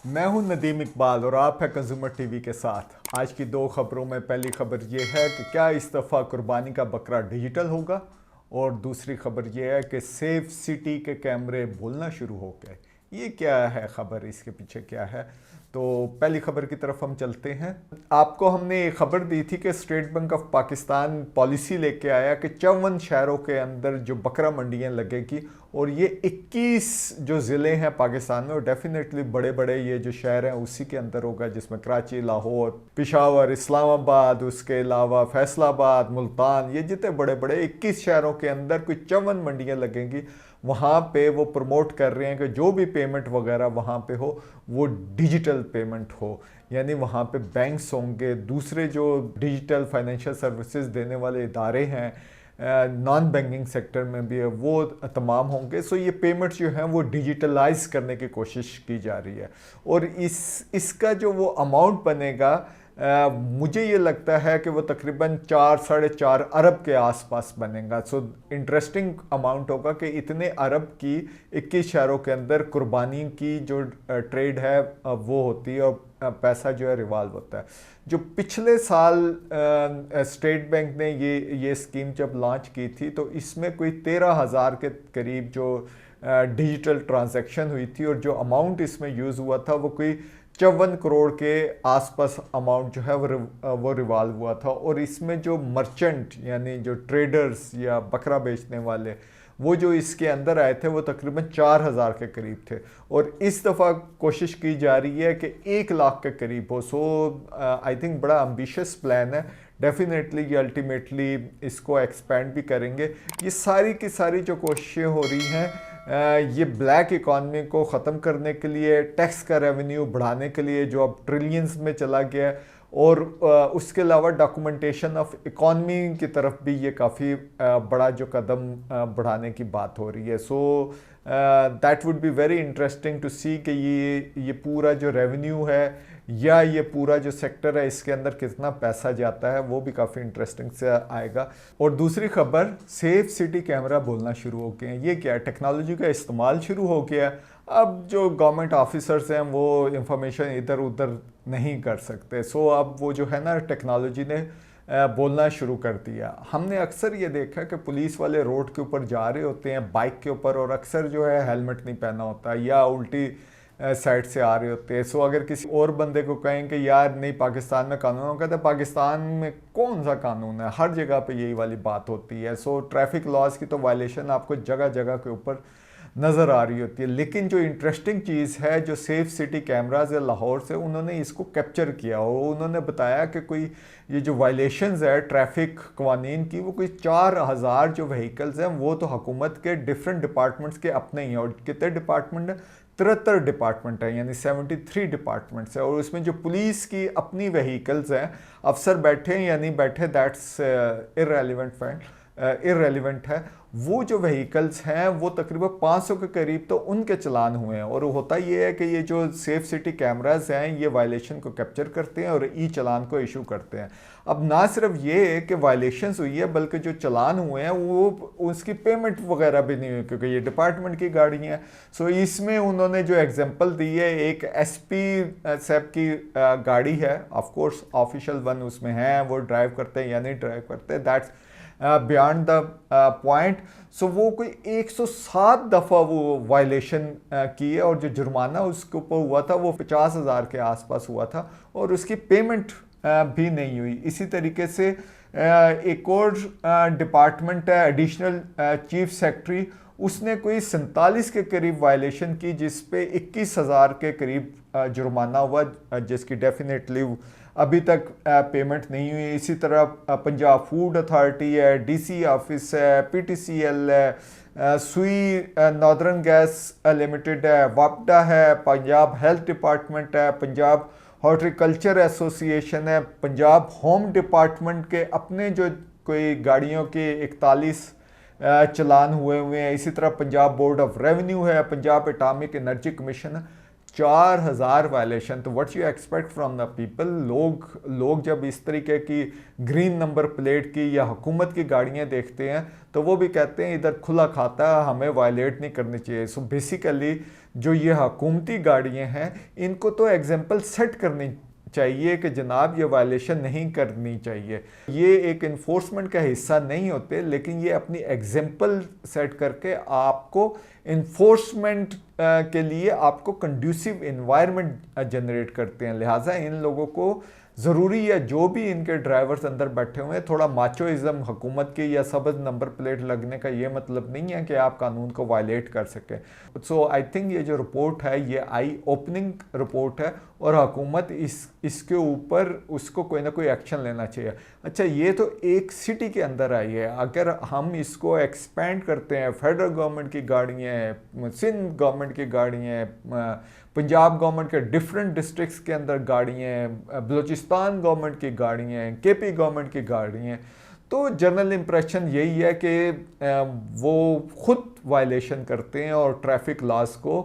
मैं हूं नदीम इकबाल और आप है कंज्यूमर टीवी के साथ। आज की दो खबरों में पहली खबर ये है कि क्या इस दफ़ा कुर्बानी का बकरा डिजिटल होगा, और दूसरी खबर ये है कि सेफ सिटी के कैमरे बोलना शुरू हो गए। ये क्या है खबर, इसके पीछे क्या है? तो पहली खबर की तरफ हम चलते हैं। आपको हमने ये खबर दी थी कि state bank of Pakistan policy लेके आया कि 54 शहरों के अंदर जो बकरा मंडियां लगेगी, और ये 21 जो ज़िले हैं पाकिस्तान में, और डेफिनेटली बड़े बड़े ये जो शहर हैं उसी के अंदर होगा, जिसमें कराची, लाहौर, पेशावर, इस्लामाबाद, उसके अलावा फैसलाबाद, मुल्तान, ये जितने बड़े बड़े 21 शहरों के अंदर कोई 54 मंडियाँ लगेंगी। वहाँ पे वो प्रमोट कर रहे हैं कि जो भी पेमेंट वगैरह वहाँ पे हो वो डिजिटल पेमेंट हो, यानी वहाँ पे बैंक्स होंगे, दूसरे जो डिजिटल फाइनेंशियल सर्विसेज देने वाले इदारे हैं नॉन बैंकिंग सेक्टर में भी है, वो तमाम होंगे। सो ये पेमेंट्स जो हैं वो डिजिटलाइज करने की कोशिश की जा रही है, और इसका जो वो अमाउंट बनेगा, मुझे ये लगता है कि वो तकरीबन 4-4.5 अरब के आसपास बनेगा। सो इंटरेस्टिंग अमाउंट होगा कि इतने अरब की 21 शहरों के अंदर कुर्बानी की जो ट्रेड है वो होती है, और पैसा जो है रिवाल्व होता है। जो पिछले साल स्टेट बैंक ने ये स्कीम जब लॉन्च की थी, तो इसमें कोई 13,000 के करीब जो डिजिटल ट्रांजैक्शन हुई थी, और जो अमाउंट इसमें यूज़ हुआ था वो कोई 54 करोड़ के आसपास अमाउंट जो है वो रिवाल्व हुआ था। और इसमें जो मर्चेंट यानी जो ट्रेडर्स या बकरा बेचने वाले, वो जो इसके अंदर आए थे वो तकरीबन 4,000 के करीब थे, और इस दफ़ा कोशिश की जा रही है कि 1 लाख के करीब हो। सो आई थिंक बड़ा एम्बिशियस प्लान है। डेफिनेटली ये अल्टीमेटली इसको एक्सपेंड भी करेंगे। ये सारी की सारी जो कोशिशें हो रही हैं, ये ब्लैक इकॉनमी को ख़त्म करने के लिए, टैक्स का रेवेन्यू बढ़ाने के लिए जो अब ट्रिलियंस में चला गया है, और उसके अलावा डॉक्यूमेंटेशन ऑफ इकॉनमी की तरफ भी ये काफ़ी बड़ा जो कदम बढ़ाने की बात हो रही है। So that would be very interesting to see कि ये पूरा जो रेवेन्यू है या ये पूरा जो सेक्टर है इसके अंदर कितना पैसा जाता है, वो भी काफ़ी इंटरेस्टिंग से आएगा। और दूसरी खबर, सेफ सिटी कैमरा बोलना शुरू हो गए हैं। ये क्या है? टेक्नोलॉजी का इस्तेमाल शुरू हो गया है। अब जो गवर्नमेंट ऑफिसर्स हैं वो इंफॉर्मेशन इधर उधर नहीं कर सकते। सो अब वो जो है ना, टेक्नोलॉजी ने बोलना शुरू कर दिया। हमने अक्सर ये देखा कि पुलिस वाले रोड के ऊपर जा रहे होते हैं बाइक के ऊपर, और अक्सर जो है हेलमेट नहीं पहना होता या उल्टी साइड से आ रहे होते हैं। सो अगर किसी और बंदे को कहें कि यार नहीं पाकिस्तान में कानून, हो कहते हैं पाकिस्तान में कौन सा कानून है, हर जगह पे यही वाली बात होती है। सो ट्रैफिक लॉज की तो वायलेशन आपको जगह जगह के ऊपर नज़र आ रही होती है। लेकिन जो इंटरेस्टिंग चीज़ है, जो सेफ सिटी कैमराज है लाहौर से, उन्होंने इसको कैप्चर किया, और उन्होंने बताया कि कोई ये जो वायलेशंस है ट्रैफिक कवानीन की, वो कोई 4,000 जो व्हीकल्स हैं वो तो हुकूमत के डिफरेंट डिपार्टमेंट्स के अपने ही हैं। और कितने डिपार्टमेंट है? 73 डिपार्टमेंट है, यानी 73 डिपार्टमेंट्स है। और उसमें जो पुलिस की अपनी व्हीकल्स हैं, अफसर बैठे या नहीं बैठे दैट्स इररेलेवेंट है। वो जो व्हीकल्स हैं वो तकरीबन 500 के करीब तो उनके चलान हुए हैं। और होता ये है कि ये जो सेफ सिटी कैमराज हैं ये वायलेशन को कैप्चर करते हैं और ई चलान को इशू करते हैं। अब ना सिर्फ ये कि वायलेशंस हुई है, बल्कि जो चलान हुए हैं वो उसकी पेमेंट वगैरह भी नहीं हुई, क्योंकि ये डिपार्टमेंट की गाड़ी हैं। सो इसमें उन्होंने जो एग्जांपल दी है, एक एसपी साहब की गाड़ी है, ऑफ कोर्स ऑफिशियल वन उसमें है, वो ड्राइव करते हैं या नहीं ड्राइव करते, दैट्स बियॉन्ड द पॉइंट। सो वो कोई 107 दफ़ा वो वायलेशन की है, और जो जुर्माना उसके ऊपर हुआ था वो 50,000 के आसपास हुआ था, और उसकी पेमेंट भी नहीं हुई। इसी तरीके से एक और डिपार्टमेंट है एडिशनल चीफ सेक्रेटरी, उसने कोई 47 के करीब वायलेशन की, जिस पे 21,000 के करीब जुर्माना हुआ, जिसकी डेफिनेटली अभी तक पेमेंट नहीं हुई। इसी तरह पंजाब फूड अथॉरिटी है, डीसी ऑफिस है, पीटीसीएल है, सुई नॉर्दर्न गैस लिमिटेड है, वापडा है, पंजाब हेल्थ डिपार्टमेंट है, पंजाब हॉर्टिकल्चर एसोसिएशन है, पंजाब होम डिपार्टमेंट के अपने जो कोई गाड़ियों के 41 चलान हुए हैं। इसी तरह पंजाब बोर्ड ऑफ रेवेन्यू है, पंजाब एटॉमिक एनर्जी कमीशन है। 4000 वायलेशन। तो what you expect from the people. लोग जब इस तरीके की ग्रीन नंबर प्लेट की या हुकूमत की गाड़ियां देखते हैं तो वो भी कहते हैं इधर खुला खाता है, हमें वायलेट नहीं करनी चाहिए। सो बेसिकली जो ये हुकूमती गाड़ियां हैं इनको तो एग्जाम्पल सेट करनी चाहिए कि जनाब ये वायलेशन नहीं करनी चाहिए। ये एक इन्फोर्समेंट का हिस्सा नहीं होते, लेकिन ये अपनी एग्जाम्पल सेट करके आपको इन्फोर्समेंट के लिए आपको कंड्यूसिव इन्वायरमेंट जनरेट करते हैं। लिहाजा इन लोगों को ज़रूरी है, जो भी इनके ड्राइवर्स अंदर बैठे हुए हैं, थोड़ा माचोइज्म हुकूमत के या सबज नंबर प्लेट लगने का ये मतलब नहीं है कि आप कानून को वायलेट कर सकें। सो आई थिंक ये जो रिपोर्ट है ये आई ओपनिंग रिपोर्ट है और हुकूमत इसके ऊपर उसको कोई ना कोई एक्शन लेना चाहिए। अच्छा, ये तो एक सिटी के अंदर आई है, अगर हम इसको एक्सपेंड करते हैं, फेडरल गवर्नमेंट की गाड़ियाँ हैं, सिंध गवर्नमेंट की गाड़ियाँ हैं, पंजाब गवर्नमेंट के डिफरेंट डिस्ट्रिक्ट्स के अंदर गाड़ियाँ हैं, बलूचिस्तान गवर्नमेंट की गाड़ियाँ हैं, केपी गवर्नमेंट की गाड़ियाँ हैं, तो जनरल इम्प्रेशन यही है कि वो खुद वायलेशन करते हैं और ट्रैफिक लॉस को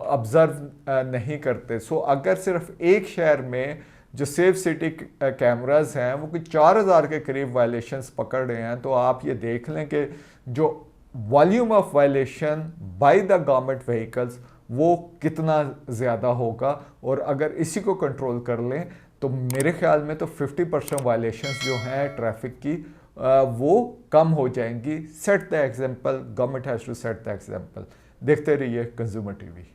ऑब्ज़र्व नहीं करते। सो अगर सिर्फ एक शहर में जो सेफ सिटी कैमरास हैं वो कोई 4000 के करीब वायलेशंस पकड़ रहे हैं, तो आप ये देख लें कि जो volume of violation by the government vehicles वो कितना ज़्यादा होगा। और अगर इसी को कंट्रोल कर लें तो मेरे ख्याल में तो 50% वायलेशंस जो हैं ट्रैफिक की वो कम हो जाएंगी। Set the example, government has to set the example. देखते रहिए कंज्यूमर टीवी।